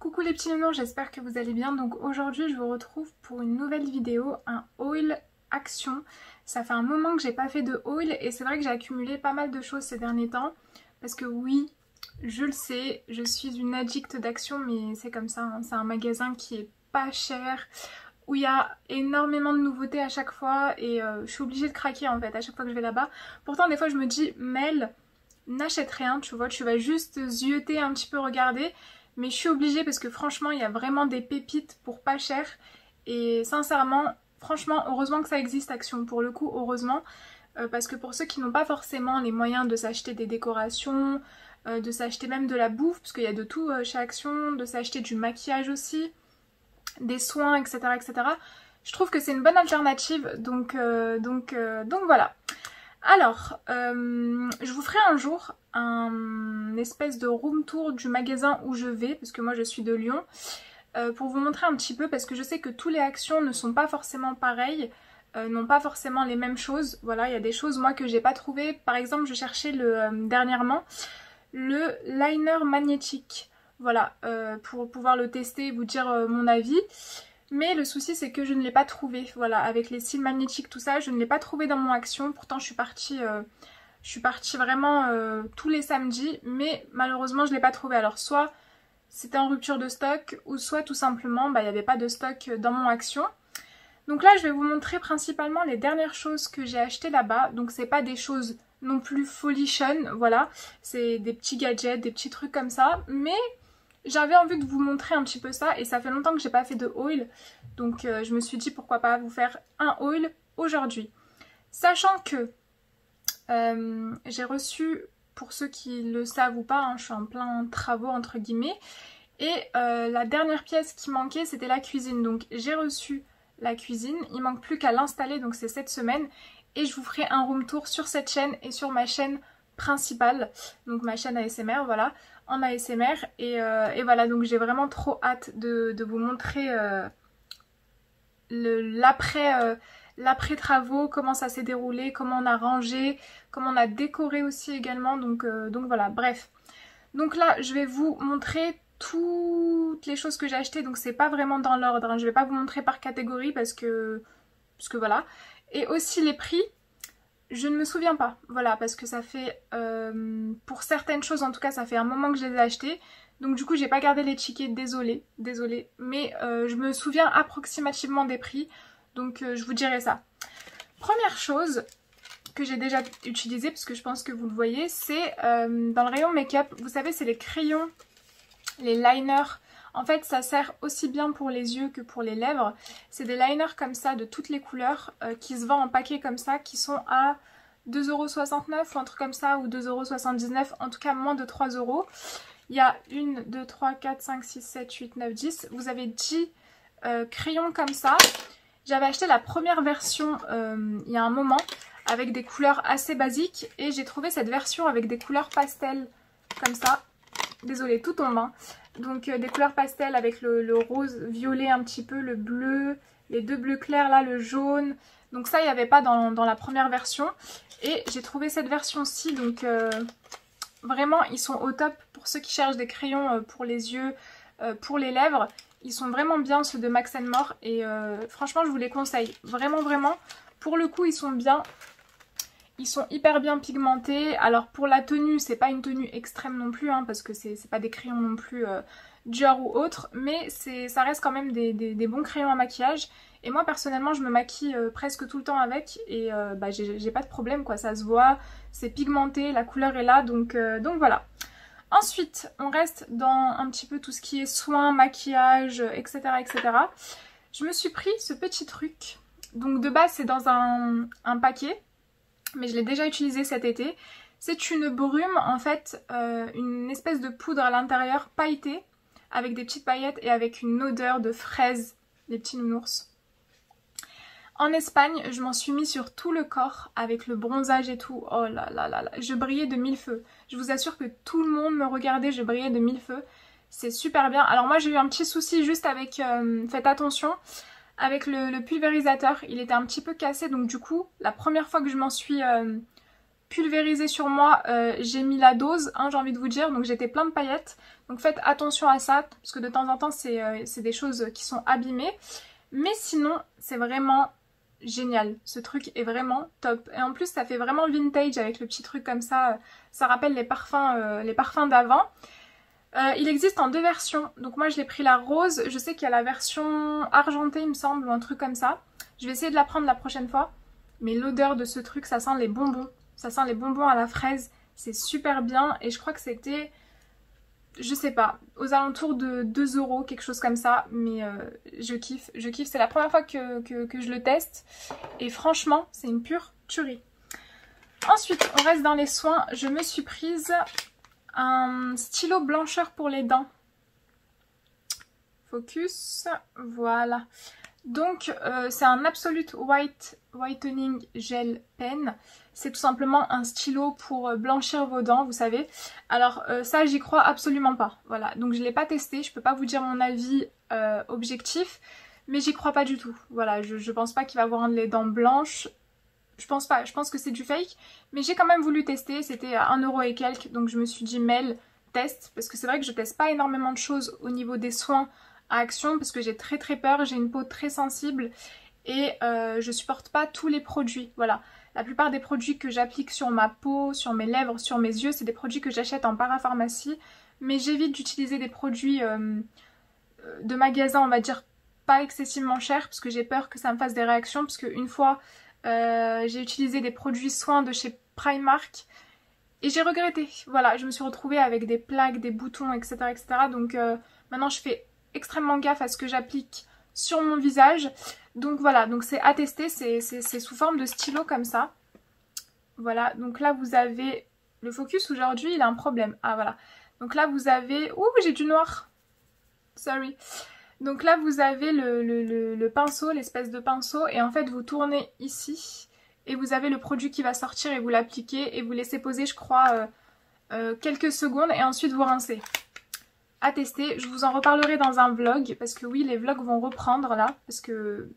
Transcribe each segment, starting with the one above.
Coucou les petits nounous, j'espère que vous allez bien. Donc aujourd'hui je vous retrouve pour une nouvelle vidéo, un haul action. Ça fait un moment que j'ai pas fait de haul et c'est vrai que j'ai accumulé pas mal de choses ces derniers temps. Parce que oui, je le sais, je suis une addict d'action, mais c'est comme ça, hein. C'est un magasin qui est pas cher, où il y a énormément de nouveautés à chaque fois et je suis obligée de craquer en fait à chaque fois que je vais là-bas. Pourtant des fois je me dis, Mel, n'achète rien, tu vois, tu vas juste zioter un petit peu, regarder. Mais je suis obligée parce que franchement, il y a vraiment des pépites pour pas cher. Et sincèrement, franchement, heureusement que ça existe Action. Pour le coup, heureusement. Parce que pour ceux qui n'ont pas forcément les moyens de s'acheter des décorations, de s'acheter même de la bouffe, parce qu'il y a de tout chez Action, de s'acheter du maquillage aussi, des soins, etc. etc. Je trouve que c'est une bonne alternative. Donc voilà. Alors, je vous ferai un jour un espèce de room tour du magasin où je vais, parce que moi je suis de Lyon, pour vous montrer un petit peu, parce que je sais que tous les Actions ne sont pas forcément pareils, n'ont pas forcément les mêmes choses. Voilà, il y a des choses moi que j'ai pas trouvées. Par exemple, je cherchais dernièrement le liner magnétique. Voilà, pour pouvoir le tester et vous dire mon avis. Mais le souci c'est que je ne l'ai pas trouvé, voilà, avec les cils magnétiques, tout ça, je ne l'ai pas trouvé dans mon Action. Pourtant je suis partie vraiment tous les samedis, mais malheureusement je ne l'ai pas trouvé. Alors soit c'était en rupture de stock, ou soit tout simplement il n'y avait pas de stock dans mon Action. Donc là je vais vous montrer principalement les dernières choses que j'ai achetées là-bas. Donc c'est pas des choses non plus folichon, voilà, c'est des petits gadgets, des petits trucs comme ça, mais j'avais envie de vous montrer un petit peu ça et ça fait longtemps que j'ai pas fait de haul, donc je me suis dit pourquoi pas vous faire un haul aujourd'hui. Sachant que j'ai reçu, pour ceux qui le savent ou pas, hein, je suis en plein travaux entre guillemets, et la dernière pièce qui manquait c'était la cuisine. Donc j'ai reçu la cuisine, il manque plus qu'à l'installer, donc c'est cette semaine, et je vous ferai un room tour sur cette chaîne et sur ma chaîne principale, donc ma chaîne ASMR, voilà, en ASMR, et voilà, donc j'ai vraiment trop hâte de vous montrer l'après travaux, comment ça s'est déroulé, comment on a rangé, comment on a décoré aussi également, donc voilà, bref. Donc là je vais vous montrer toutes les choses que j'ai achetées, donc c'est pas vraiment dans l'ordre, hein. Je vais pas vous montrer par catégorie parce que voilà, et aussi les prix. Je ne me souviens pas, voilà, parce que ça fait, pour certaines choses en tout cas, ça fait un moment que je les ai achetées. Donc du coup, j'ai pas gardé les tickets, désolée, mais je me souviens approximativement des prix, donc je vous dirai ça. Première chose que j'ai déjà utilisée, parce que je pense que vous le voyez, c'est dans le rayon make-up, vous savez, c'est les crayons, les liners. En fait, ça sert aussi bien pour les yeux que pour les lèvres. C'est des liners comme ça, de toutes les couleurs, qui se vendent en paquet comme ça, qui sont à 2,69€ ou un truc comme ça, ou 2,79€, en tout cas moins de 3€. Il y a 1, 2, 3, 4, 5, 6, 7, 8, 9, 10. Vous avez 10 crayons comme ça. J'avais acheté la première version il y a un moment, avec des couleurs assez basiques, et j'ai trouvé cette version avec des couleurs pastel, comme ça. Désolée, tout tombe, hein. Donc des couleurs pastel avec le rose violet un petit peu, le bleu, les deux bleus clairs là, le jaune. Donc ça il n'y avait pas dans la première version. Et j'ai trouvé cette version-ci, donc vraiment ils sont au top pour ceux qui cherchent des crayons pour les yeux, pour les lèvres. Ils sont vraiment bien ceux de Max & More et franchement je vous les conseille. Vraiment vraiment, pour le coup ils sont bien. Ils sont hyper bien pigmentés. Alors pour la tenue, c'est pas une tenue extrême non plus, hein, parce que c'est pas des crayons non plus Dior ou autre, mais ça reste quand même des bons crayons à maquillage. Et moi personnellement, je me maquille presque tout le temps avec, et j'ai pas de problème quoi, ça se voit, c'est pigmenté, la couleur est là, donc voilà. Ensuite, on reste dans un petit peu tout ce qui est soins, maquillage, etc. etc. Je me suis pris ce petit truc. Donc de base, c'est dans un paquet, mais je l'ai déjà utilisé cet été. C'est une brume, en fait, une espèce de poudre à l'intérieur pailletée, avec des petites paillettes et avec une odeur de fraise, les petits nounours. En Espagne, je m'en suis mis sur tout le corps, avec le bronzage et tout. Oh là là là là, je brillais de mille feux. Je vous assure que tout le monde me regardait, je brillais de mille feux. C'est super bien. Alors moi j'ai eu un petit souci juste avec, faites attention, avec le pulvérisateur. Il était un petit peu cassé, donc du coup, la première fois que je m'en suis pulvérisé sur moi, j'ai mis la dose, hein, j'ai envie de vous dire, donc j'étais plein de paillettes. Donc faites attention à ça, parce que de temps en temps c'est des choses qui sont abîmées. Mais sinon, c'est vraiment génial. Ce truc est vraiment top. Et en plus, ça fait vraiment vintage avec le petit truc comme ça. Ça rappelle les parfums d'avant. Il existe en 2 versions. Donc moi, je l'ai pris la rose. Je sais qu'il y a la version argentée, il me semble, ou un truc comme ça. Je vais essayer de la prendre la prochaine fois. Mais l'odeur de ce truc, ça sent les bonbons. Ça sent les bonbons à la fraise. C'est super bien. Et je crois que c'était, je sais pas, aux alentours de 2 €, quelque chose comme ça. Mais je kiffe. Je kiffe. C'est la première fois que je le teste. Et franchement, c'est une pure tuerie. Ensuite, on reste dans les soins. Je me suis prise un stylo blancheur pour les dents. Focus. Voilà. Donc c'est un Absolute Whitening Gel Pen. C'est tout simplement un stylo pour blanchir vos dents, vous savez. Alors ça, j'y crois absolument pas. Voilà, donc je ne l'ai pas testé, je peux pas vous dire mon avis objectif, mais j'y crois pas du tout. Voilà, je pense pas qu'il va avoir les dents blanches. Je pense pas, je pense que c'est du fake. Mais j'ai quand même voulu tester, c'était à 1 € et quelques. Donc je me suis dit, Mel, teste. Parce que c'est vrai que je teste pas énormément de choses au niveau des soins à Action, parce que j'ai très peur, j'ai une peau très sensible et je supporte pas tous les produits. Voilà, la plupart des produits que j'applique sur ma peau, sur mes lèvres, sur mes yeux, c'est des produits que j'achète en parapharmacie, mais j'évite d'utiliser des produits de magasin, on va dire pas excessivement chers, parce que j'ai peur que ça me fasse des réactions, parce qu'une fois j'ai utilisé des produits soins de chez Primark et j'ai regretté. Voilà, je me suis retrouvée avec des plaques, des boutons, etc. Donc maintenant je fais extrêmement gaffe à ce que j'applique sur mon visage. Donc voilà, donc c'est à tester, c'est sous forme de stylo comme ça. Voilà, donc là vous avez le focus aujourd'hui, il a un problème. Ah voilà, donc là vous avez... Ouh, j'ai du noir. Sorry. Donc là vous avez le pinceau, l'espèce de pinceau, et en fait vous tournez ici et vous avez le produit qui va sortir et vous l'appliquez et vous laissez poser, je crois, quelques secondes et ensuite vous rincez. À tester, je vous en reparlerai dans un vlog, parce que oui, les vlogs vont reprendre là, parce que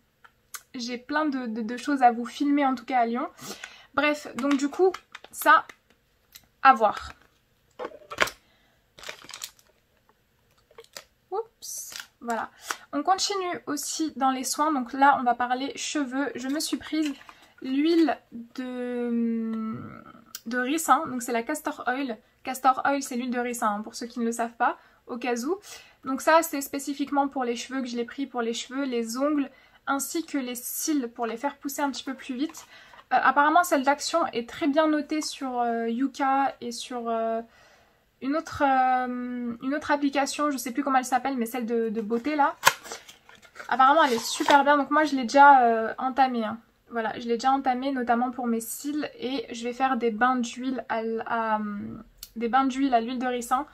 j'ai plein de choses à vous filmer, en tout cas à Lyon. Bref, donc du coup, ça, à voir. Oups, voilà. On continue aussi dans les soins, donc là on va parler cheveux. Je me suis prise l'huile de ricin, donc c'est la Castor Oil. Castor Oil, c'est l'huile de ricin, hein, pour ceux qui ne le savent pas, au cas où. Donc ça, c'est spécifiquement pour les cheveux que je l'ai pris, pour les cheveux, les ongles, ainsi que les cils, pour les faire pousser un petit peu plus vite. Apparemment, celle d'Action est très bien notée sur Yuka et sur une autre application, je sais plus comment elle s'appelle, mais celle de beauté là. Apparemment, elle est super bien, donc moi je l'ai déjà entamée. Hein. Voilà, je l'ai déjà entamée, notamment pour mes cils, et je vais faire des bains d'huile à l'huile de ricin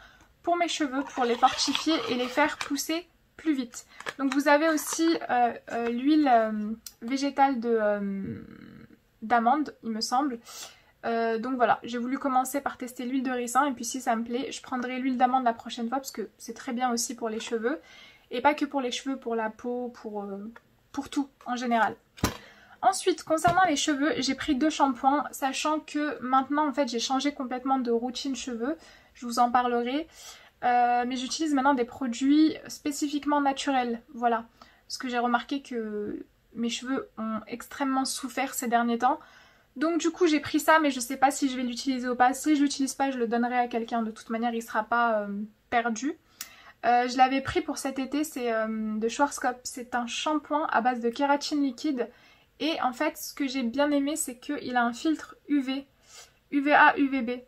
pour mes cheveux, pour les fortifier et les faire pousser plus vite. Donc vous avez aussi l'huile végétale d'amande, il me semble. Donc voilà, j'ai voulu commencer par tester l'huile de ricin, et puis si ça me plaît, je prendrai l'huile d'amande la prochaine fois, parce que c'est très bien aussi pour les cheveux. Et pas que pour les cheveux, pour la peau, pour tout en général. Ensuite, concernant les cheveux, j'ai pris 2 shampoings, sachant que maintenant, en fait, j'ai changé complètement de routine cheveux. Je vous en parlerai. Mais j'utilise maintenant des produits spécifiquement naturels, voilà. Parce que j'ai remarqué que mes cheveux ont extrêmement souffert ces derniers temps. Donc du coup, j'ai pris ça, mais je sais pas si je vais l'utiliser ou pas. Si je l'utilise pas, je le donnerai à quelqu'un. De toute manière, il sera pas perdu. Je l'avais pris pour cet été, c'est de Schwarzkopf. C'est un shampoing à base de kératine liquide. Et en fait, ce que j'ai bien aimé, c'est qu'il a un filtre UV, UVA, UVB.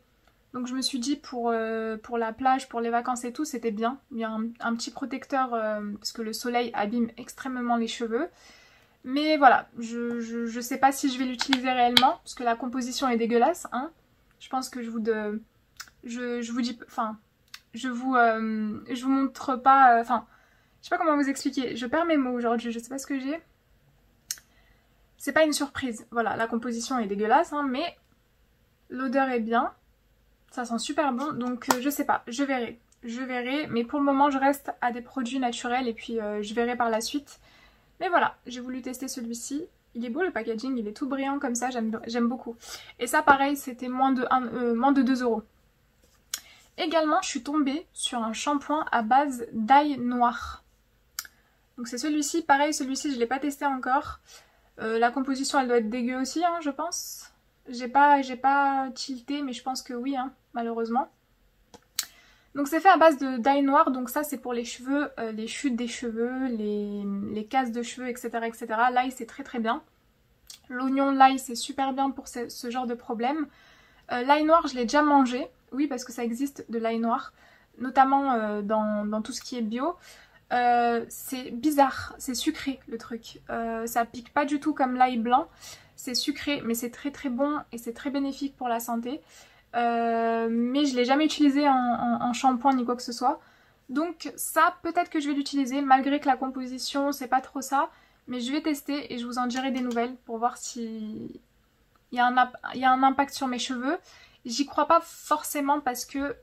Donc je me suis dit pour la plage, pour les vacances et tout, c'était bien. Il y a un petit protecteur, parce que le soleil abîme extrêmement les cheveux. Mais voilà, je sais pas si je vais l'utiliser réellement, parce que la composition est dégueulasse. Hein. Je pense que je vous dis... Enfin... Je vous montre pas... Enfin, je sais pas comment vous expliquer. Je perds mes mots aujourd'hui, je sais pas ce que j'ai. C'est pas une surprise. Voilà, la composition est dégueulasse, hein, mais l'odeur est bien. Ça sent super bon, donc je sais pas, je verrai. Je verrai, mais pour le moment, je reste à des produits naturels et puis je verrai par la suite. Mais voilà, j'ai voulu tester celui-ci. Il est beau le packaging, il est tout brillant comme ça, j'aime beaucoup. Et ça pareil, c'était moins de 2 euros. Également, je suis tombée sur un shampoing à base d'ail noir. Donc c'est celui-ci, pareil, celui-ci je ne l'ai pas testé encore. La composition elle doit être dégueu aussi, hein, je pense. J'ai pas tilté, mais je pense que oui, hein, malheureusement. Donc c'est fait à base d'ail noir, donc ça c'est pour les cheveux, les chutes des cheveux, les casses de cheveux, etc. etc. L'ail c'est très très bien. L'oignon, l'ail c'est super bien pour ce genre de problème. L'ail noir je l'ai déjà mangé, oui parce que ça existe de l'ail noir, notamment dans tout ce qui est bio. C'est bizarre, c'est sucré le truc. Ça pique pas du tout comme l'ail blanc, c'est sucré mais c'est très très bon et c'est très bénéfique pour la santé. Mais je l'ai jamais utilisé en shampoing ni quoi que ce soit. Donc ça, peut-être que je vais l'utiliser, malgré que la composition, c'est pas trop ça. Mais je vais tester et je vous en dirai des nouvelles pour voir si il y a un impact sur mes cheveux. J'y crois pas forcément parce que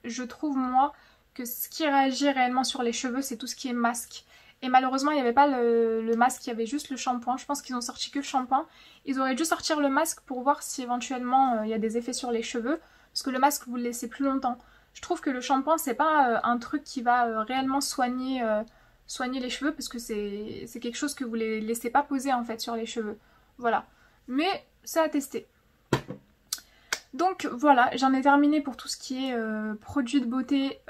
je trouve, moi, que ce qui réagit réellement sur les cheveux, c'est tout ce qui est masque. Et malheureusement, il n'y avait pas le masque, il y avait juste le shampoing. Je pense qu'ils ont sorti que le shampoing. Ils auraient dû sortir le masque pour voir si éventuellement il y a des effets sur les cheveux. Parce que le masque, vous le laissez plus longtemps. Je trouve que le shampoing, c'est pas un truc qui va réellement soigner les cheveux. Parce que c'est quelque chose que vous ne les laissez pas poser en fait sur les cheveux. Voilà. Mais c'est à tester. Donc voilà, j'en ai terminé pour tout ce qui est produits de beauté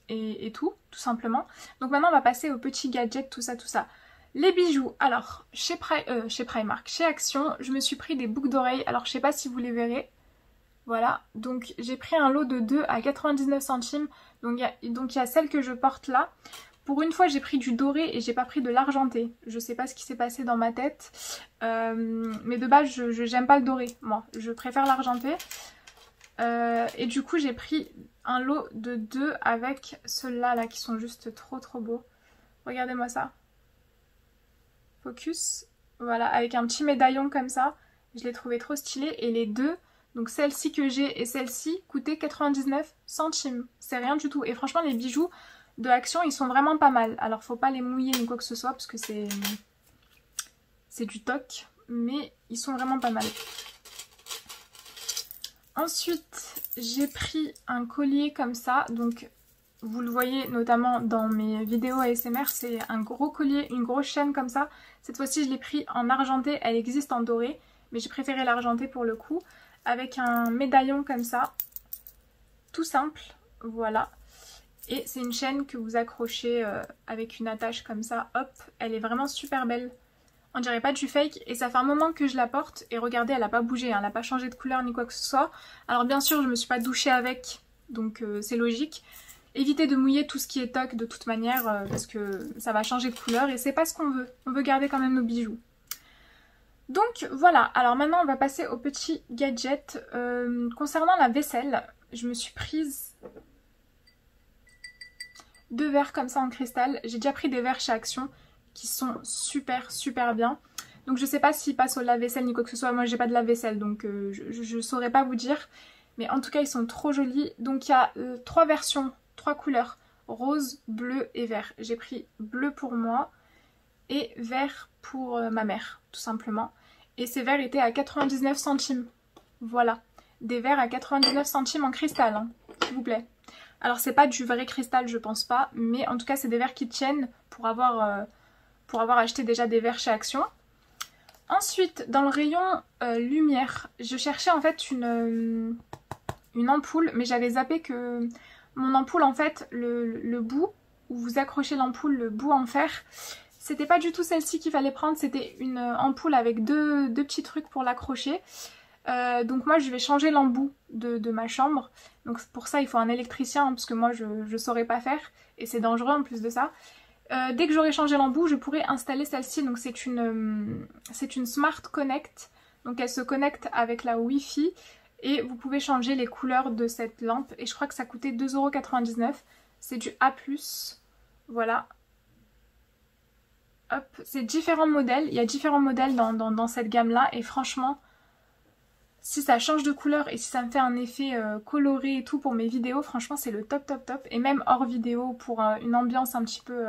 et tout simplement. Donc maintenant on va passer aux petits gadgets, tout ça. Les bijoux, alors chez Primark, chez Action, je me suis pris des boucles d'oreilles, alors je sais pas si vous les verrez. Voilà, donc j'ai pris un lot de 2 à 99 centimes, donc il y a celle que je porte là. Pour une fois j'ai pris du doré et j'ai pas pris de l'argenté. Je sais pas ce qui s'est passé dans ma tête. Mais de base j'aime pas le doré, moi. Je préfère l'argenté. Et du coup j'ai pris un lot de 2 avec ceux-là là, qui sont juste trop beaux. Regardez-moi ça. Focus. Voilà, avec un petit médaillon comme ça. Je l'ai trouvé trop stylé. Et les deux, donc celle-ci que j'ai et celle-ci, coûtaient 99 centimes. C'est rien du tout. Et franchement les bijoux de Action, ils sont vraiment pas mal. Alors faut pas les mouiller ni quoi que ce soit parce que c'est du toc, mais ils sont vraiment pas mal. Ensuite, j'ai pris un collier comme ça, donc vous le voyez notamment dans mes vidéos ASMR, c'est un gros collier, une grosse chaîne comme ça. Cette fois-ci, je l'ai pris en argenté, elle existe en doré, mais j'ai préféré l'argenté pour le coup, avec un médaillon comme ça, tout simple, voilà. Et c'est une chaîne que vous accrochez avec une attache comme ça, hop, elle est vraiment super belle. On dirait pas du fake et ça fait un moment que je la porte et regardez, elle a pas bougé, hein, elle a pas changé de couleur ni quoi que ce soit. Alors bien sûr, je me suis pas douchée avec, donc c'est logique. Évitez de mouiller tout ce qui est toc de toute manière parce que ça va changer de couleur et c'est pas ce qu'on veut. On veut garder quand même nos bijoux. Donc voilà, alors maintenant on va passer au petit gadget. Concernant la vaisselle, je me suis prise 2 verres comme ça en cristal. J'ai déjà pris des verres chez Action qui sont super bien. Donc je sais pas s'ils passent au lave-vaisselle ni quoi que ce soit. Moi j'ai pas de lave-vaisselle donc je saurais pas vous dire. Mais en tout cas ils sont trop jolis. Donc il y a 3 versions, 3 couleurs. Rose, bleu et vert. J'ai pris bleu pour moi et vert pour ma mère tout simplement. Et ces verres étaient à 99 centimes. Voilà. Des verres à 99 centimes en cristal, hein, s'il vous plaît. Alors c'est pas du vrai cristal je pense pas. Mais en tout cas c'est des verres qui tiennent pour avoir acheté déjà des verres chez Action. Ensuite, dans le rayon lumière, je cherchais en fait une ampoule, mais j'avais zappé que mon ampoule, en fait, le bout, où vous accrochez l'ampoule, le bout en fer, c'était pas du tout celle-ci qu'il fallait prendre, c'était une ampoule avec deux petits trucs pour l'accrocher. Donc moi je vais changer l'embout de ma chambre, donc pour ça il faut un électricien, hein, parce que moi je saurais pas faire, et c'est dangereux en plus de ça. Dès que j'aurai changé l'embout, je pourrai installer celle-ci. Donc c'est une Smart Connect. Donc elle se connecte avec la Wi-Fi et vous pouvez changer les couleurs de cette lampe. Et je crois que ça coûtait 2,99 €. C'est du A+. Voilà. Hop, c'est différents modèles. Il y a différents modèles dans cette gamme-là. Et franchement, si ça change de couleur et si ça me fait un effet coloré et tout pour mes vidéos, franchement c'est le top. Et même hors vidéo pour une ambiance un petit peu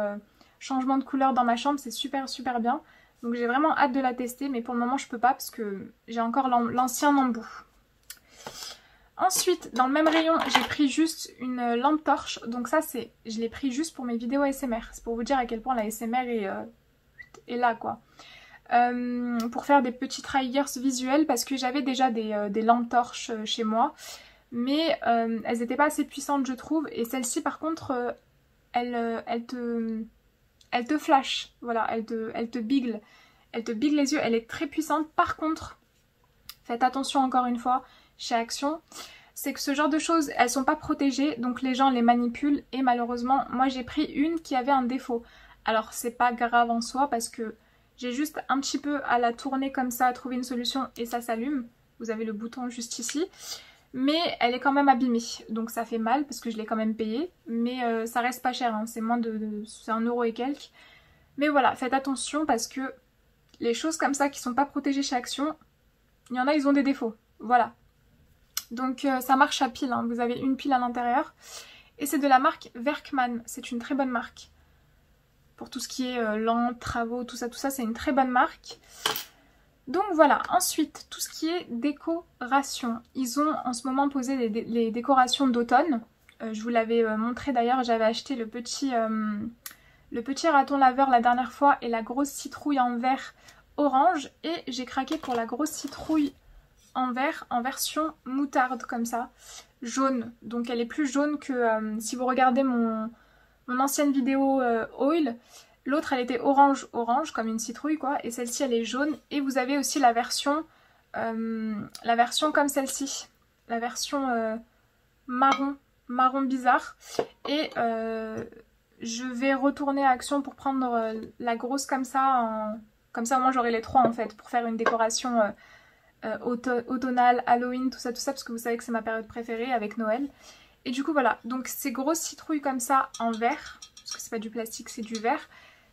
changement de couleur dans ma chambre, c'est super bien. Donc j'ai vraiment hâte de la tester, mais pour le moment je peux pas parce que j'ai encore l'ancien embout. Ensuite, dans le même rayon, j'ai pris juste une lampe torche. Donc ça, je l'ai pris juste pour mes vidéos ASMR. C'est pour vous dire à quel point la ASMR est là, quoi. Pour faire des petits triggers visuels, parce que j'avais déjà des lampes torches chez moi. Mais elles n'étaient pas assez puissantes, je trouve. Et celle-ci, par contre, elle te flash. Voilà, elle te bigle. Elle te bigle les yeux. Elle est très puissante. Par contre, faites attention encore une fois chez Action, c'est que ce genre de choses, elles sont pas protégées, donc les gens les manipulent et malheureusement, moi j'ai pris une qui avait un défaut. Alors c'est pas grave en soi parce que j'ai juste un petit peu à la tourner comme ça, à trouver une solution et ça s'allume. Vous avez le bouton juste ici. Mais elle est quand même abîmée, donc ça fait mal parce que je l'ai quand même payée. Mais ça reste pas cher, hein. C'est moins c'est 1 € et quelques. Mais voilà, faites attention parce que les choses comme ça qui sont pas protégées chez Action, il y en a, ils ont des défauts. Voilà. Donc ça marche à pile, hein. Vous avez une pile à l'intérieur. Et c'est de la marque Werkman, c'est une très bonne marque. Pour tout ce qui est lampes, travaux, tout ça, c'est une très bonne marque. Donc voilà, ensuite, tout ce qui est décoration. Ils ont en ce moment posé les décorations d'automne. Je vous l'avais montré d'ailleurs, j'avais acheté le petit raton laveur la dernière fois et la grosse citrouille en vert orange. Et j'ai craqué pour la grosse citrouille en vert, en version moutarde comme ça, jaune. Donc elle est plus jaune que si vous regardez mon ancienne vidéo oil. L'autre elle était orange comme une citrouille quoi, et celle-ci elle est jaune. Et vous avez aussi la version comme celle-ci, la version marron bizarre. Et je vais retourner à Action pour prendre la grosse comme ça, comme ça moi j'aurai les trois en fait, pour faire une décoration automnale, Halloween, tout ça, parce que vous savez que c'est ma période préférée avec Noël. Et du coup voilà, donc ces grosses citrouilles comme ça en verre, parce que c'est pas du plastique, c'est du verre,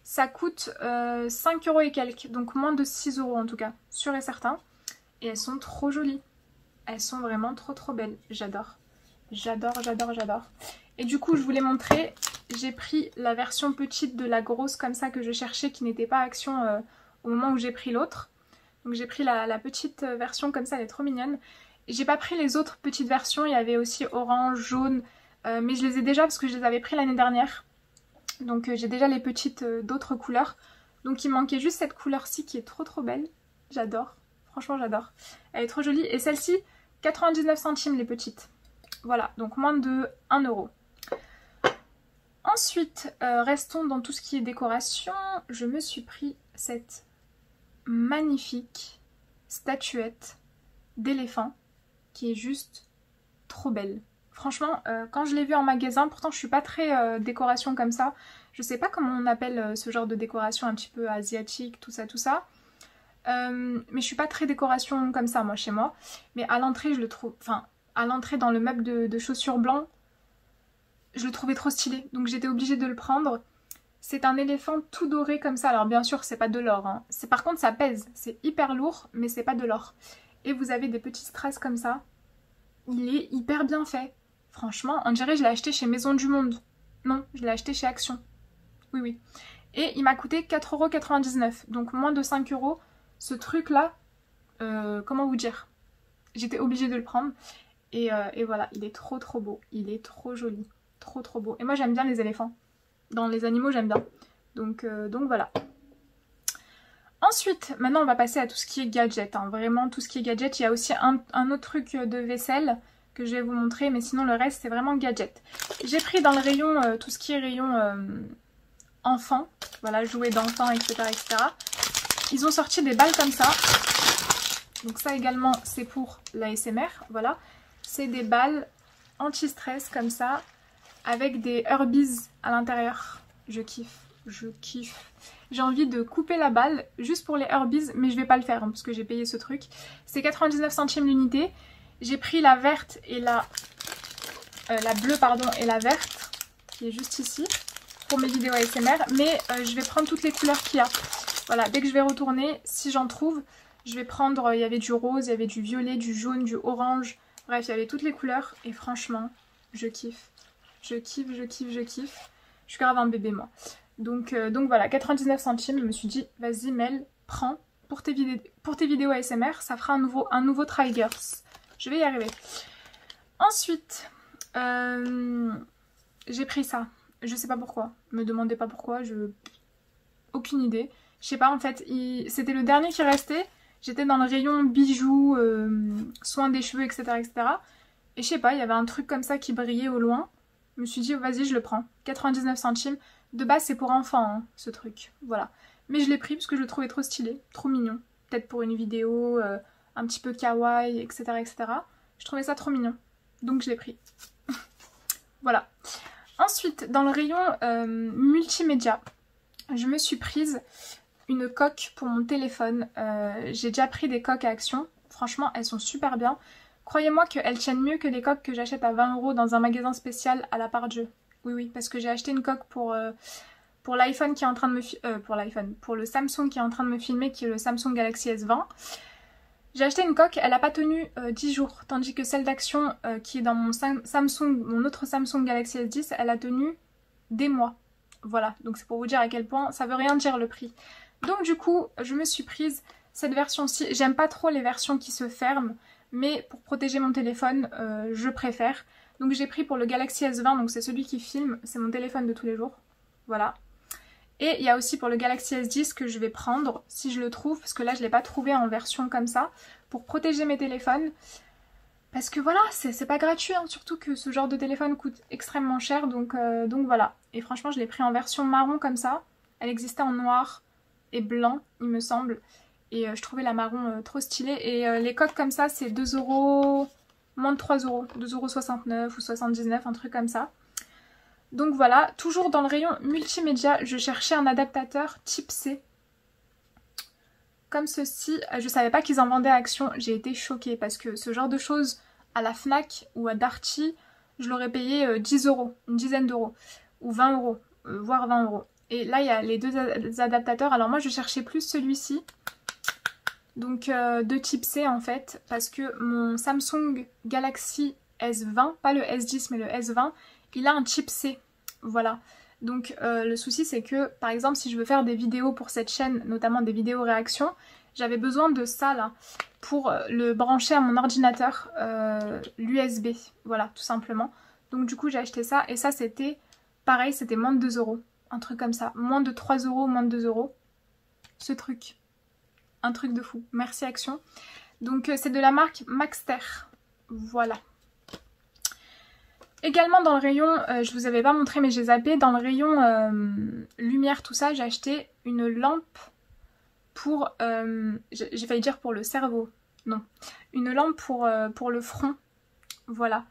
ça coûte 5 € et quelques, donc moins de 6 € en tout cas, sûr et certain. Et elles sont trop jolies, elles sont vraiment trop belles, j'adore. J'adore. Et du coup je voulais montrer, j'ai pris la version petite de la grosse comme ça que je cherchais, qui n'était pas Action au moment où j'ai pris l'autre. Donc j'ai pris la petite version comme ça, elle est trop mignonne. J'ai pas pris les autres petites versions, il y avait aussi orange, jaune, mais je les ai déjà parce que je les avais pris l'année dernière. Donc j'ai déjà les petites d'autres couleurs. Donc il manquait juste cette couleur-ci qui est trop belle. J'adore, franchement j'adore. Elle est trop jolie. Et celle-ci, 99 centimes les petites. Voilà, donc moins de 1 €. Ensuite, restons dans tout ce qui est décoration. Je me suis pris cette magnifique statuette d'éléphant qui est juste trop belle. Franchement, quand je l'ai vue en magasin, pourtant je suis pas très décoration comme ça. Je sais pas comment on appelle ce genre de décoration un petit peu asiatique, tout ça. Mais je suis pas très décoration comme ça moi chez moi. Mais à l'entrée je le trouve, enfin à l'entrée dans le meuble de chaussures blanc, je le trouvais trop stylé. Donc j'étais obligée de le prendre. C'est un éléphant tout doré comme ça. Alors bien sûr, c'est pas de l'or. Hein. Par contre, ça pèse. C'est hyper lourd, mais c'est pas de l'or. Et vous avez des petits strass comme ça. Il est hyper bien fait. Franchement, on dirait que je l'ai acheté chez Maison du Monde. Non, je l'ai acheté chez Action. Oui. Et il m'a coûté 4,99 €. Donc moins de 5 €. Ce truc-là, comment vous dire? J'étais obligée de le prendre. Et voilà, il est trop beau. Il est trop joli. Trop beau. Et moi, j'aime bien les éléphants. Dans les animaux, j'aime bien. Donc voilà. Ensuite, maintenant on va passer à tout ce qui est gadget. Hein. Vraiment tout ce qui est gadget. Il y a aussi un autre truc de vaisselle que je vais vous montrer. Mais sinon le reste c'est vraiment gadget. J'ai pris dans le rayon, tout ce qui est rayon enfant. Voilà, jouets d'enfants, etc. Ils ont sorti des balles comme ça. Donc ça également c'est pour l'ASMR. Voilà. C'est des balles anti-stress comme ça. Avec des Herbies à l'intérieur. Je kiffe. J'ai envie de couper la balle juste pour les Herbies, mais je vais pas le faire hein, parce que j'ai payé ce truc. C'est 99 centimes l'unité. J'ai pris la verte et la bleue pardon et la verte qui est juste ici pour mes vidéos ASMR. Mais je vais prendre toutes les couleurs qu'il y a. Voilà, dès que je vais retourner, si j'en trouve, je vais prendre. Il y avait du rose, il y avait du violet, du jaune, du orange. Bref, il y avait toutes les couleurs et franchement, je kiffe. Je kiffe. Je suis grave un bébé moi. Donc voilà, 99 centimes, je me suis dit, vas-y Mel, prends pour tes vidéos ASMR, ça fera un nouveau triggers. Je vais y arriver. Ensuite, j'ai pris ça. Je sais pas pourquoi. Me demandez pas pourquoi, aucune idée. Je sais pas, en fait, c'était le dernier qui restait. J'étais dans le rayon bijoux, soins des cheveux, etc., etc. Et je sais pas, il y avait un truc comme ça qui brillait au loin. Je me suis dit, oh, vas-y, je le prends. 99 centimes. De base, c'est pour enfants, hein, ce truc. Voilà. Mais je l'ai pris parce que je le trouvais trop stylé, trop mignon. Peut-être pour une vidéo un petit peu kawaii, etc., etc. Je trouvais ça trop mignon. Donc je l'ai pris. Voilà. Ensuite, dans le rayon multimédia, je me suis prise une coque pour mon téléphone. J'ai déjà pris des coques à Action. Franchement, elles sont super bien. Croyez-moi qu'elles tiennent mieux que les coques que j'achète à 20 € dans un magasin spécial à la part Dieu. Oui, oui, parce que j'ai acheté une coque pour l'iPhone qui est en train de me pour le Samsung qui est en train de me filmer, qui est le Samsung Galaxy S20. J'ai acheté une coque, elle n'a pas tenu 10 jours, tandis que celle d'Action qui est dans mon autre Samsung Galaxy S10, elle a tenu des mois. Voilà, donc c'est pour vous dire à quel point ça veut rien dire le prix. Donc du coup, je me suis prise cette version-ci. J'aime pas trop les versions qui se ferment, mais pour protéger mon téléphone, je préfère. Donc j'ai pris pour le Galaxy S20, donc c'est celui qui filme, c'est mon téléphone de tous les jours. Voilà. Et il y a aussi pour le Galaxy S10 que je vais prendre, si je le trouve, parce que là je ne l'ai pas trouvé en version comme ça, pour protéger mes téléphones. Parce que voilà, c'est pas gratuit, hein, surtout que ce genre de téléphone coûte extrêmement cher, donc voilà. Et franchement, je l'ai pris en version marron comme ça. Elle existait en noir et blanc, il me semble. Et je trouvais la marron trop stylée. Et les coques comme ça, c'est 2 €, moins de 3 €, 2,69 € ou 79, un truc comme ça. Donc voilà, toujours dans le rayon multimédia, je cherchais un adaptateur type C. Comme ceci, je savais pas qu'ils en vendaient à Action, j'ai été choquée parce que ce genre de choses à la Fnac ou à Darty, je l'aurais payé 10 €, une dizaine d'euros, ou 20 €, voire 20 €. Et là, il y a les deux adaptateurs, alors moi je cherchais plus celui-ci, donc de type C en fait, parce que mon Samsung Galaxy S20, pas le S10 mais le S20, il a un type C, voilà. Donc le souci c'est que par exemple si je veux faire des vidéos pour cette chaîne, notamment des vidéos réactions, j'avais besoin de ça là pour le brancher à mon ordinateur, l'USB, voilà tout simplement. Donc du coup j'ai acheté ça et ça c'était pareil, c'était moins de 2 €, un truc comme ça, moins de 3 €, moins de 2 €, ce truc, un truc de fou, merci Action. Donc c'est de la marque Maxter, voilà. Également dans le rayon, je vous avais pas montré mais j'ai zappé, dans le rayon lumière tout ça, j'ai acheté une lampe pour, j'ai failli dire pour le cerveau, non, une lampe pour le front, voilà.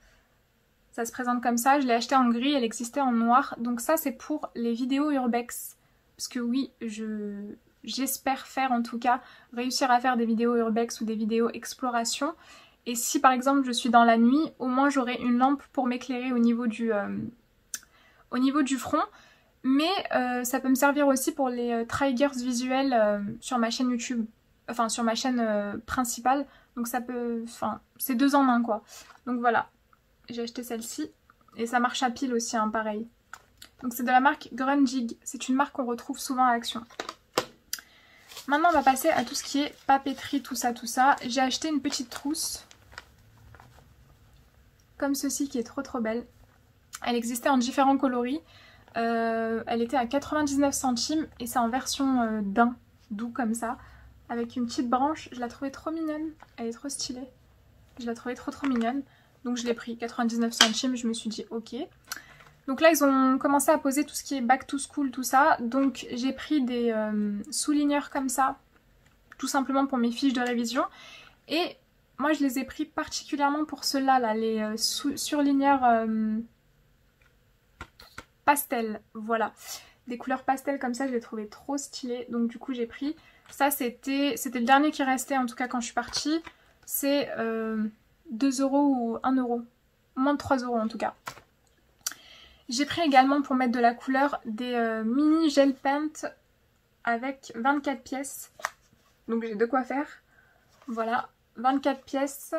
Ça se présente comme ça, je l'ai acheté en gris, elle existait en noir, donc ça c'est pour les vidéos urbex, parce que oui, j'espère faire en tout cas, réussir à faire des vidéos urbex ou des vidéos exploration. Et si par exemple je suis dans la nuit, au moins j'aurai une lampe pour m'éclairer au niveau du front. Mais ça peut me servir aussi pour les triggers visuels sur ma chaîne YouTube, enfin sur ma chaîne principale. Donc ça peut, enfin c'est 2 en 1 quoi. Donc voilà, j'ai acheté celle-ci. Et ça marche à pile aussi, hein, pareil. Donc c'est de la marque Grunjig. C'est une marque qu'on retrouve souvent à Action. Maintenant on va passer à tout ce qui est papeterie, tout ça, tout ça. J'ai acheté une petite trousse. Comme ceci qui est trop trop belle. Elle existait en différents coloris. Elle était à 99 centimes et c'est en version daim, doux comme ça. Avec une petite branche. Je la trouvais trop mignonne. Elle est trop stylée. Je la trouvais trop trop mignonne. Donc je l'ai pris 99 centimes. Je me suis dit ok. Donc là ils ont commencé à poser tout ce qui est back to school, tout ça. Donc j'ai pris des souligneurs comme ça. Tout simplement pour mes fiches de révision. Et moi je les ai pris particulièrement pour ceux-là, là, les surligneurs pastel, voilà. Des couleurs pastel comme ça, je les trouvais trop stylées, donc du coup j'ai pris. Ça c'était le dernier qui restait en tout cas quand je suis partie. C'est 2 € ou 1 €, moins de 3 € en tout cas. J'ai pris également pour mettre de la couleur des mini gel paint avec 24 pièces. Donc j'ai de quoi faire, voilà. 24 pièces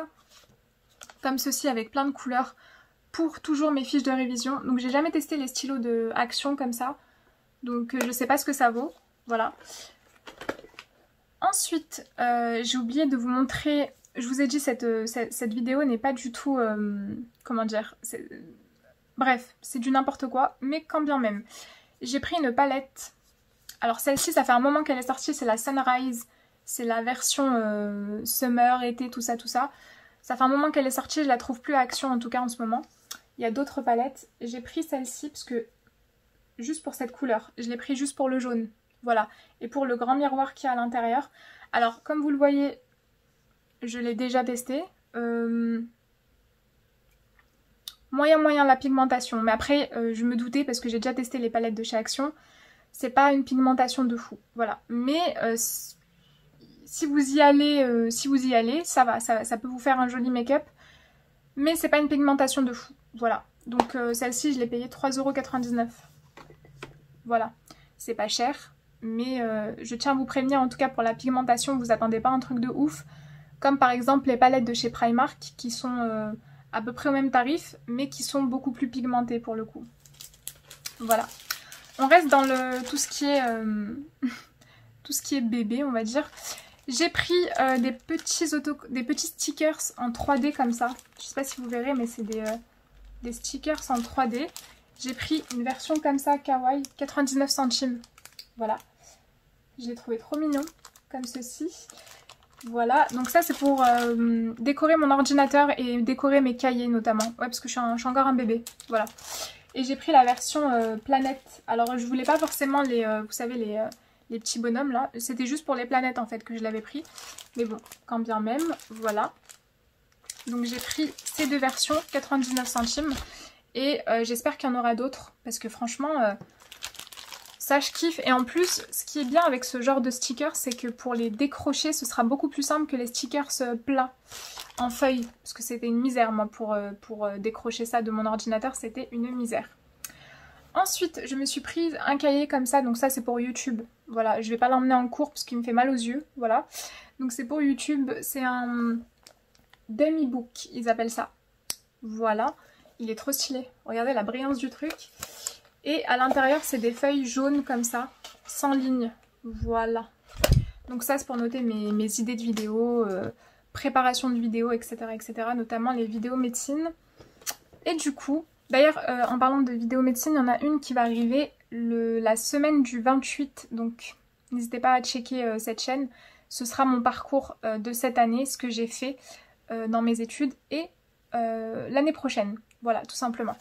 comme ceci avec plein de couleurs pour toujours mes fiches de révision. Donc j'ai jamais testé les stylos de Action comme ça, donc je sais pas ce que ça vaut, voilà. Ensuite, j'ai oublié de vous montrer, je vous ai dit cette vidéo n'est pas du tout, comment dire, bref, c'est du n'importe quoi, mais quand bien même. J'ai pris une palette, alors celle-ci ça fait un moment qu'elle est sortie, c'est la Sunrise, c'est la version summer, été, tout ça, tout ça. Ça fait un moment qu'elle est sortie, je la trouve plus à Action en tout cas en ce moment. Il y a d'autres palettes, j'ai pris celle-ci parce que, juste pour cette couleur, je l'ai pris juste pour le jaune. Voilà, et pour le grand miroir qui est à l'intérieur. Alors, comme vous le voyez, je l'ai déjà testé. Moyen la pigmentation. Mais après, je me doutais parce que j'ai déjà testé les palettes de chez Action. C'est pas une pigmentation de fou. Voilà. Mais si vous y allez, ça va. Ça peut vous faire un joli make-up. Mais c'est pas une pigmentation de fou. Voilà. Donc celle-ci, je l'ai payée 3,99 €. Voilà. C'est pas cher. Mais je tiens à vous prévenir, en tout cas pour la pigmentation, vous attendez pas un truc de ouf. Comme par exemple les palettes de chez Primark qui sont à peu près au même tarif, mais qui sont beaucoup plus pigmentées pour le coup. Voilà. On reste dans tout ce qui est bébé, on va dire. J'ai pris des petits stickers en 3D comme ça. Je sais pas si vous verrez, mais c'est des stickers en 3D. J'ai pris une version comme ça, kawaii, 99 centimes. Voilà. Je l'ai trouvé trop mignon, comme ceci. Voilà, donc ça c'est pour décorer mon ordinateur et décorer mes cahiers notamment. Ouais, parce que je suis encore un bébé, voilà. Et j'ai pris la version planète. Alors je voulais pas forcément vous savez, les petits bonhommes là. C'était juste pour les planètes en fait que je l'avais pris. Mais bon, quand bien même, voilà. Donc j'ai pris ces deux versions, 99 centimes. Et j'espère qu'il y en aura d'autres. Parce que franchement... ça, je kiffe. Et en plus, ce qui est bien avec ce genre de stickers, c'est que pour les décrocher, ce sera beaucoup plus simple que les stickers plats en feuilles. Parce que c'était une misère, moi, pour décrocher ça de mon ordinateur, c'était une misère. Ensuite, je me suis prise un cahier comme ça. Donc ça, c'est pour YouTube. Voilà, je vais pas l'emmener en cours parce qu'il me fait mal aux yeux. Voilà. Donc c'est pour YouTube. C'est un dummy book, ils appellent ça. Voilà. Il est trop stylé. Regardez la brillance du truc. Et à l'intérieur, c'est des feuilles jaunes comme ça, sans ligne. Voilà. Donc ça, c'est pour noter mes idées de vidéos, préparation de vidéos, etc., etc. Notamment les vidéos médecine. Et du coup, d'ailleurs, en parlant de vidéos médecine, il y en a une qui va arriver la semaine du 28. Donc, n'hésitez pas à checker cette chaîne. Ce sera mon parcours de cette année, ce que j'ai fait dans mes études et l'année prochaine. Voilà, tout simplement.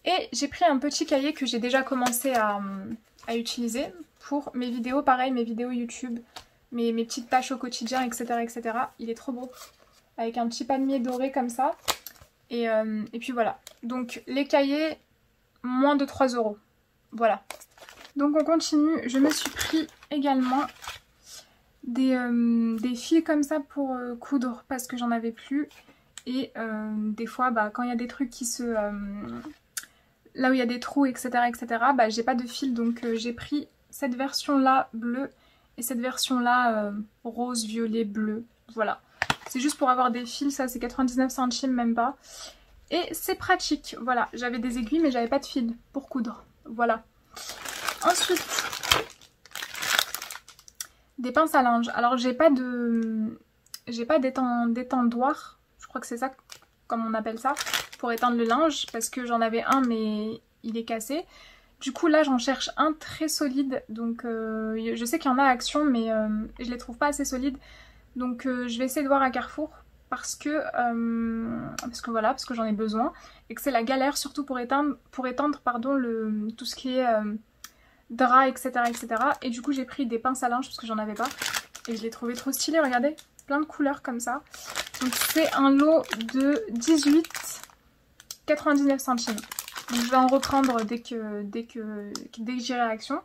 Et j'ai pris un petit cahier que j'ai déjà commencé à utiliser pour mes vidéos, pareil, mes vidéos YouTube, mes petites tâches au quotidien, etc., etc. Il est trop beau, avec un petit palmier doré comme ça. Et puis voilà. Donc les cahiers, moins de 3 €. Voilà. Donc on continue. Je me suis pris également des fils comme ça pour coudre parce que j'en avais plus. Et des fois, bah, quand il y a des trucs qui se... là où il y a des trous, etc., bah, j'ai pas de fil, donc j'ai pris cette version-là bleue et cette version-là rose, violet, bleu. Voilà. C'est juste pour avoir des fils, ça c'est 99 centimes, même pas. Et c'est pratique, voilà. J'avais des aiguilles, mais j'avais pas de fil pour coudre. Voilà. Ensuite, des pinces à linge. Alors j'ai pas d'étendoir, je crois que c'est ça, comme on appelle ça, pour étendre le linge, parce que j'en avais un mais il est cassé. Du coup là j'en cherche un très solide, donc je sais qu'il y en a à Action, mais je les trouve pas assez solides, donc je vais essayer de voir à Carrefour, parce que voilà, parce que j'en ai besoin, et que c'est la galère, surtout pour étendre pardon, tout ce qui est drap, etc., et du coup j'ai pris des pinces à linge parce que j'en avais pas, et je les trouvais trop stylées, regardez, plein de couleurs comme ça. Donc c'est un lot de 18,99 centimes. Donc je vais en reprendre dès que j'irai à Action.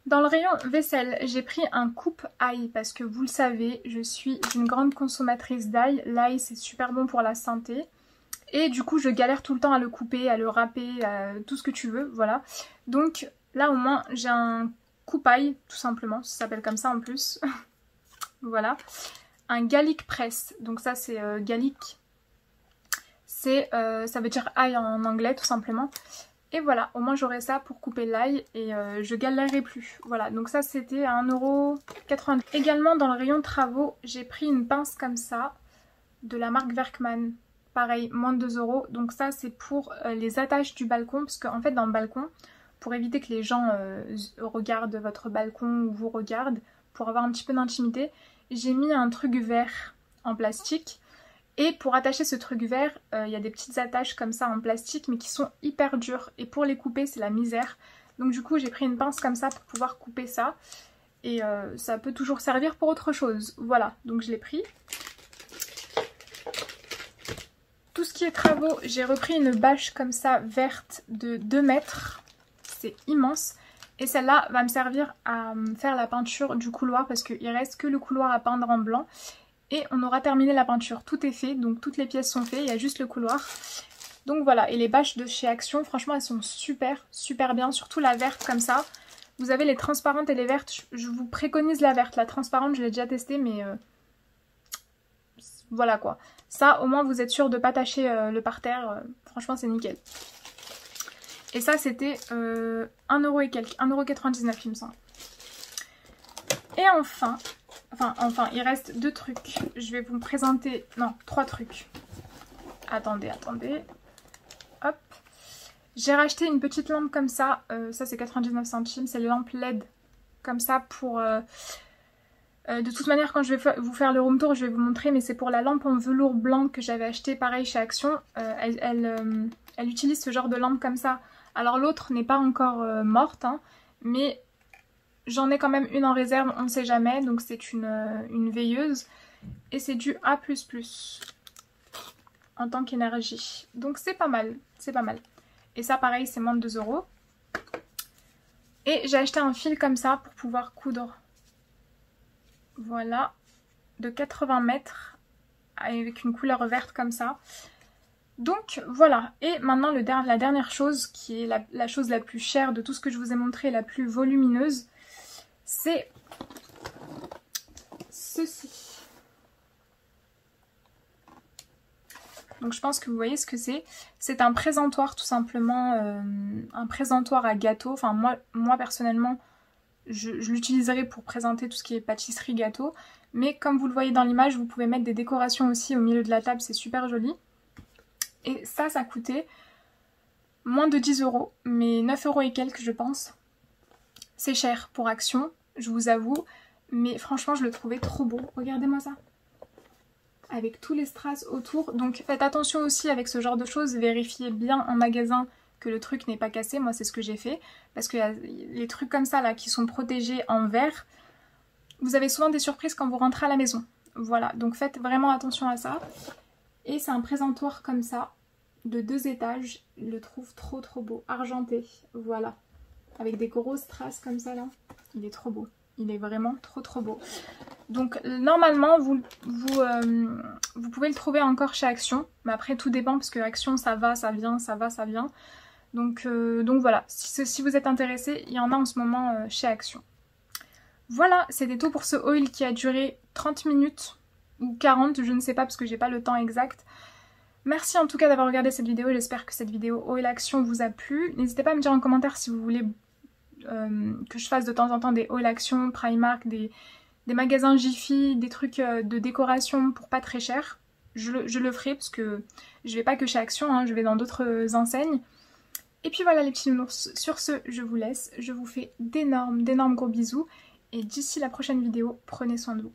Dans le rayon vaisselle, j'ai pris un coupe-ail parce que vous le savez, je suis une grande consommatrice d'ail. L'ail c'est super bon pour la santé. Et du coup je galère tout le temps à le couper, à le râper, à tout ce que tu veux, voilà. Donc là au moins j'ai un coupe-ail, tout simplement, ça s'appelle comme ça en plus. Voilà. Un garlic press, donc ça c'est garlic, ça veut dire ail en anglais tout simplement. Et voilà, au moins j'aurai ça pour couper l'ail et je galérerai plus. Voilà, donc ça c'était à 1,90 €. Également dans le rayon travaux, j'ai pris une pince comme ça, de la marque Werkman. Pareil, moins de 2 €. Donc ça c'est pour les attaches du balcon, parce qu'en fait dans le balcon, pour éviter que les gens regardent votre balcon ou vous regardent, pour avoir un petit peu d'intimité, j'ai mis un truc vert en plastique. Et pour attacher ce truc vert, il y a des petites attaches comme ça en plastique, mais qui sont hyper dures. Et pour les couper, c'est la misère. Donc du coup, j'ai pris une pince comme ça pour pouvoir couper ça. Et ça peut toujours servir pour autre chose. Voilà, donc je l'ai pris. Tout ce qui est travaux, j'ai repris une bâche comme ça, verte, de 2 mètres. C'est immense. Et celle-là va me servir à faire la peinture du couloir, parce qu'il reste que le couloir à peindre en blanc. Et on aura terminé la peinture, tout est fait, donc toutes les pièces sont faites, il y a juste le couloir. Donc voilà, et les bâches de chez Action, franchement elles sont super, super bien, surtout la verte comme ça. Vous avez les transparentes et les vertes, je vous préconise la verte, la transparente je l'ai déjà testée, mais voilà quoi. Ça au moins vous êtes sûr de ne pas tâcher le parterre, franchement c'est nickel. Et ça c'était 1 € et quelques, 1,99 € il me semble. Et enfin, il reste 2 trucs. Je vais vous présenter... Non, 3 trucs. Attendez. Hop. J'ai racheté une petite lampe comme ça. Ça, c'est 99 centimes. C'est les lampes LED. Comme ça pour... de toute manière, quand je vais vous faire le room tour, je vais vous montrer. Mais c'est pour la lampe en velours blanc que j'avais acheté pareil chez Action. Elle utilise ce genre de lampe comme ça. Alors l'autre n'est pas encore morte. Hein, mais... J'en ai quand même une en réserve, on ne sait jamais, donc c'est une veilleuse. Et c'est du A++ en tant qu'énergie. Donc c'est pas mal, c'est pas mal. Et ça pareil, c'est moins de 2 €. Et j'ai acheté un fil comme ça pour pouvoir coudre. Voilà, de 80 mètres, avec une couleur verte comme ça. Donc voilà, et maintenant la dernière chose, qui est la chose la plus chère de tout ce que je vous ai montré, la plus volumineuse, c'est ceci. Donc je pense que vous voyez ce que c'est. C'est un présentoir tout simplement, un présentoir à gâteau. Enfin moi personnellement, je l'utiliserai pour présenter tout ce qui est pâtisserie gâteau. Mais comme vous le voyez dans l'image, vous pouvez mettre des décorations aussi au milieu de la table, c'est super joli. Et ça coûtait moins de 10 €, mais 9 € et quelques je pense. C'est cher pour Action, je vous avoue, mais franchement je le trouvais trop beau. Regardez-moi ça. Avec tous les strass autour. Donc faites attention aussi avec ce genre de choses, vérifiez bien en magasin que le truc n'est pas cassé. Moi c'est ce que j'ai fait, parce que les trucs comme ça là qui sont protégés en verre, vous avez souvent des surprises quand vous rentrez à la maison. Voilà, donc faites vraiment attention à ça. Et c'est un présentoir comme ça, de 2 étages, je le trouve trop beau, argenté, voilà. Avec des grosses strass comme ça là, il est trop beau, il est vraiment trop beau. Donc normalement vous pouvez le trouver encore chez Action, mais après tout dépend parce que Action ça va, ça vient, ça va, ça vient. Donc voilà, si vous êtes intéressé, il y en a en ce moment chez Action. Voilà, c'était tout pour ce haul qui a duré 30 minutes ou 40, je ne sais pas parce que j'ai pas le temps exact. Merci en tout cas d'avoir regardé cette vidéo, j'espère que cette vidéo haul Action vous a plu. N'hésitez pas à me dire en commentaire si vous voulez que je fasse de temps en temps des haul Action, Primark, des magasins Jiffy, des trucs de décoration pour pas très cher. Je le ferai parce que je vais pas que chez Action, hein, je vais dans d'autres enseignes. Et puis voilà les petits nounours, sur ce je vous laisse, je vous fais d'énormes gros bisous et d'ici la prochaine vidéo, prenez soin de vous.